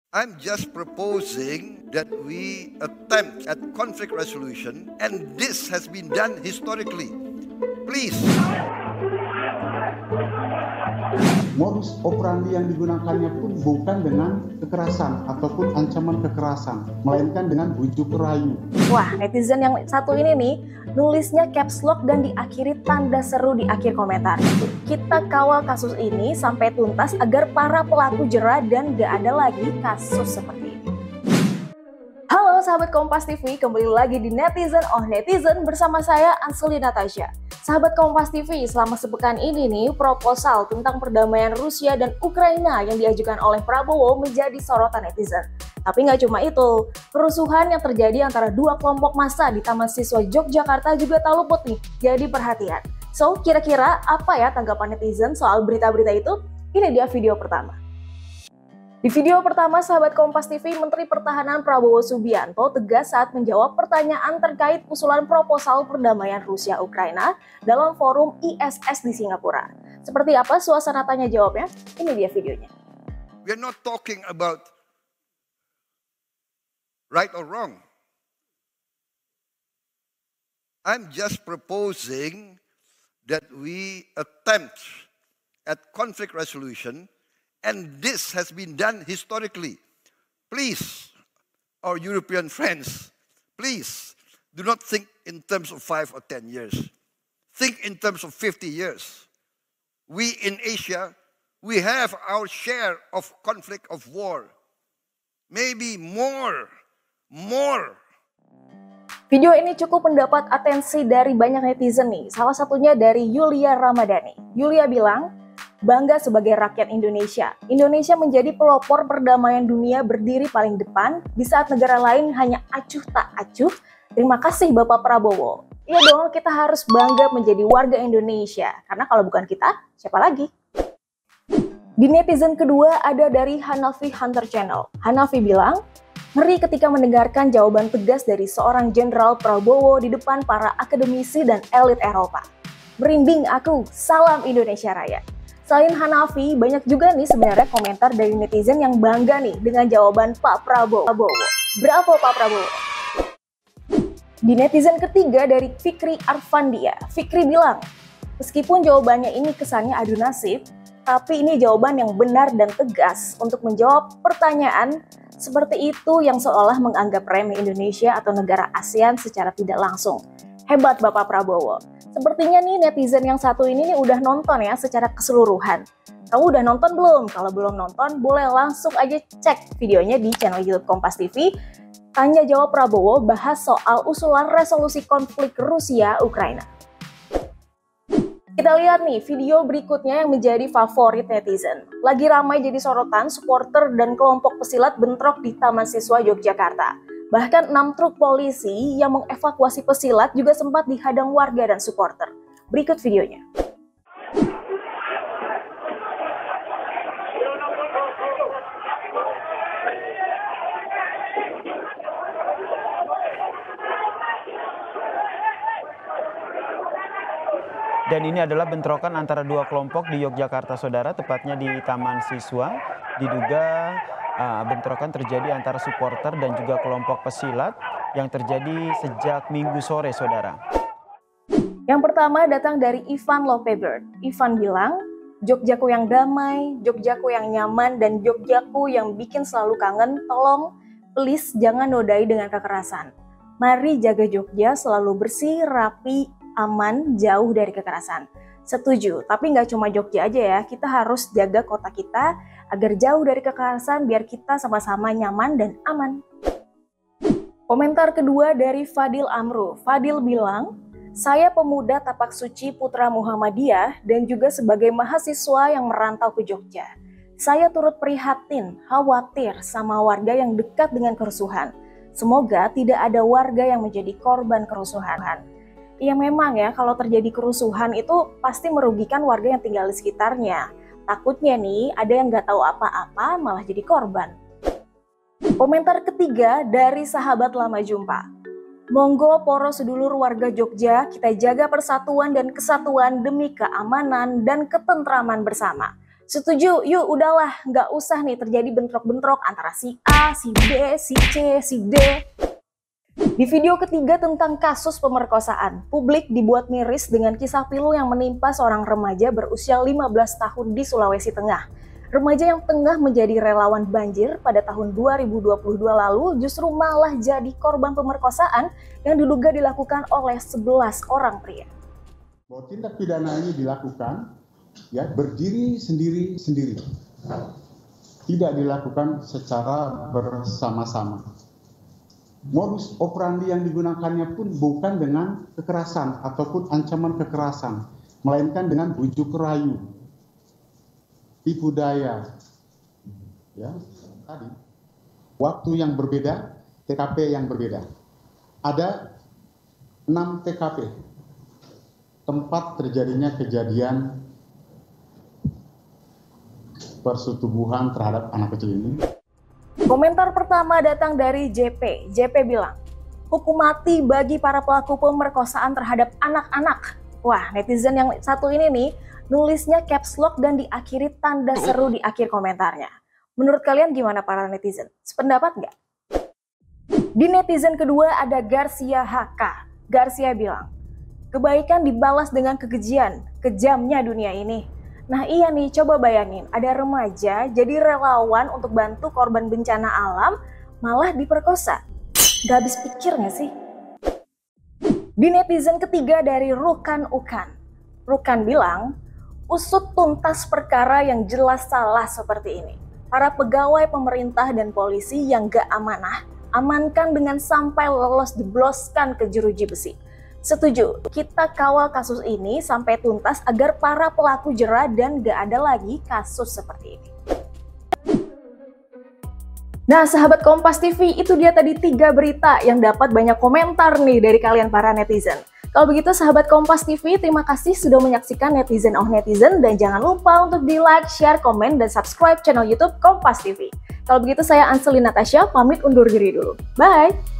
I'm just proposing that we attempt at conflict resolution, and this has been done historically. Please. Modus operandi yang digunakannya pun bukan dengan kekerasan ataupun ancaman kekerasan, melainkan dengan bujuk rayu. Wah, netizen yang satu ini nih, nulisnya caps lock dan diakhiri tanda seru di akhir komentar. Kita kawal kasus ini sampai tuntas agar para pelaku jera dan gak ada lagi kasus seperti ini. Halo sahabat Kompas TV, kembali lagi di Netizen on Netizen bersama saya Anseli Natasha. Sahabat Kompas TV, selama sepekan ini nih, proposal tentang perdamaian Rusia dan Ukraina yang diajukan oleh Prabowo menjadi sorotan netizen. Tapi nggak cuma itu, kerusuhan yang terjadi antara dua kelompok massa di Taman Siswa Yogyakarta juga tak luput nih jadi perhatian. So, kira-kira apa ya tanggapan netizen soal berita-berita itu? Ini dia video pertama. Di video pertama, sahabat Kompas TV, Menteri Pertahanan Prabowo Subianto tegas saat menjawab pertanyaan terkait usulan proposal perdamaian Rusia-Ukraina dalam forum ISS di Singapura. Seperti apa suasana tanya jawabnya? Ini dia videonya. We are not talking about right or wrong. I'm just proposing that we attempt at conflict resolution, and this has been done historically. Please, our European friends, please do not think in terms of 5 or 10 years. Think in terms of 50 years. We in Asia, we have our share of conflict, of war. Maybe more. Video ini cukup mendapat atensi dari banyak netizen nih. Salah satunya dari Yulia Ramadhani. Yulia bilang, bangga sebagai rakyat Indonesia. Indonesia menjadi pelopor perdamaian dunia, berdiri paling depan di saat negara lain hanya acuh tak acuh. Terima kasih Bapak Prabowo. Iya dong, kita harus bangga menjadi warga Indonesia. Karena kalau bukan kita, siapa lagi? Di netizen kedua ada dari Hanafi Hunter Channel. Hanafi bilang, ngeri ketika mendengarkan jawaban tegas dari seorang Jenderal Prabowo di depan para akademisi dan elit Eropa. Merinding aku, salam Indonesia Raya. Selain Hanafi, banyak juga nih sebenarnya komentar dari netizen yang bangga nih dengan jawaban Pak Prabowo. Bravo Pak Prabowo. Di netizen ketiga dari Fikri Arfandia, Fikri bilang, meskipun jawabannya ini kesannya adu nasib, tapi ini jawaban yang benar dan tegas untuk menjawab pertanyaan seperti itu yang seolah menganggap remeh Indonesia atau negara ASEAN secara tidak langsung. Hebat Bapak Prabowo. Sepertinya nih netizen yang satu ini nih udah nonton ya secara keseluruhan. Kamu udah nonton belum? Kalau belum nonton, boleh langsung aja cek videonya di channel YouTube Kompas TV. Tanya jawab Prabowo bahas soal usulan resolusi konflik Rusia-Ukraina. Kita lihat nih video berikutnya yang menjadi favorit netizen. Lagi ramai jadi sorotan, supporter dan kelompok pesilat bentrok di Taman Siswa Yogyakarta. Bahkan 6 truk polisi yang mengevakuasi pesilat juga sempat dihadang warga dan supporter. Berikut videonya. Dan ini adalah bentrokan antara dua kelompok di Yogyakarta, saudara, tepatnya di Taman Siswa. Diduga bentrokan terjadi antara supporter dan juga kelompok pesilat yang terjadi sejak Minggu sore, saudara. Yang pertama datang dari Ivan Lopebert. Ivan bilang, Jogjaku yang damai, Jogjaku yang nyaman, dan Jogjaku yang bikin selalu kangen, tolong, please jangan nodai dengan kekerasan. Mari jaga Jogja selalu bersih, rapi, aman, jauh dari kekerasan. Setuju, tapi nggak cuma Jogja aja ya, kita harus jaga kota kita agar jauh dari kekerasan biar kita sama-sama nyaman dan aman. Komentar kedua dari Fadil Amru. Fadil bilang, saya pemuda tapak suci Putra Muhammadiyah dan juga sebagai mahasiswa yang merantau ke Jogja. Saya turut prihatin, khawatir sama warga yang dekat dengan kerusuhan. Semoga tidak ada warga yang menjadi korban kerusuhan. Ya memang ya, kalau terjadi kerusuhan itu pasti merugikan warga yang tinggal di sekitarnya. Takutnya nih, ada yang nggak tahu apa-apa malah jadi korban. Komentar ketiga dari sahabat lama jumpa. Monggo poro sedulur warga Jogja, kita jaga persatuan dan kesatuan demi keamanan dan ketentraman bersama. Setuju, yuk udahlah, nggak usah nih terjadi bentrok-bentrok antara si A, si B, si C, si D. Di video ketiga tentang kasus pemerkosaan, publik dibuat miris dengan kisah pilu yang menimpa seorang remaja berusia 15 tahun di Sulawesi Tengah. Remaja yang tengah menjadi relawan banjir pada tahun 2022 lalu justru malah jadi korban pemerkosaan yang diduga dilakukan oleh 11 orang pria. Bahwa tindak pidana ini dilakukan ya berdiri sendiri-sendiri. Tidak dilakukan secara bersama-sama. Modus operandi yang digunakannya pun bukan dengan kekerasan ataupun ancaman kekerasan, melainkan dengan bujuk rayu, tipu daya. Ya, tadi waktu yang berbeda, TKP yang berbeda. Ada 6 TKP tempat terjadinya kejadian persetubuhan terhadap anak kecil ini. Komentar pertama datang dari JP. JP bilang, hukum mati bagi para pelaku pemerkosaan terhadap anak-anak. Wah, netizen yang satu ini nih, nulisnya caps lock dan diakhiri tanda seru di akhir komentarnya. Menurut kalian gimana para netizen? Sependapat nggak? Di netizen kedua ada Garcia HK. Garcia bilang, kebaikan dibalas dengan kekejian, kejamnya dunia ini. Nah iya nih, coba bayangin, ada remaja jadi relawan untuk bantu korban bencana alam, malah diperkosa. Gak habis pikir gak sih? Di netizen ketiga dari Rukan Ukan. Rukan bilang, usut tuntas perkara yang jelas salah seperti ini. Para pegawai pemerintah dan polisi yang gak amanah, amankan dengan sampai lolos dibloskan ke jeruji besi. Setuju, kita kawal kasus ini sampai tuntas agar para pelaku jera dan gak ada lagi kasus seperti ini. Nah sahabat Kompas TV, itu dia tadi 3 berita yang dapat banyak komentar nih dari kalian para netizen. Kalau begitu sahabat Kompas TV, terima kasih sudah menyaksikan Netizen of Netizen dan jangan lupa untuk di like, share, komen, dan subscribe channel YouTube Kompas TV. Kalau begitu saya Anseli Natasha pamit undur diri dulu. Bye!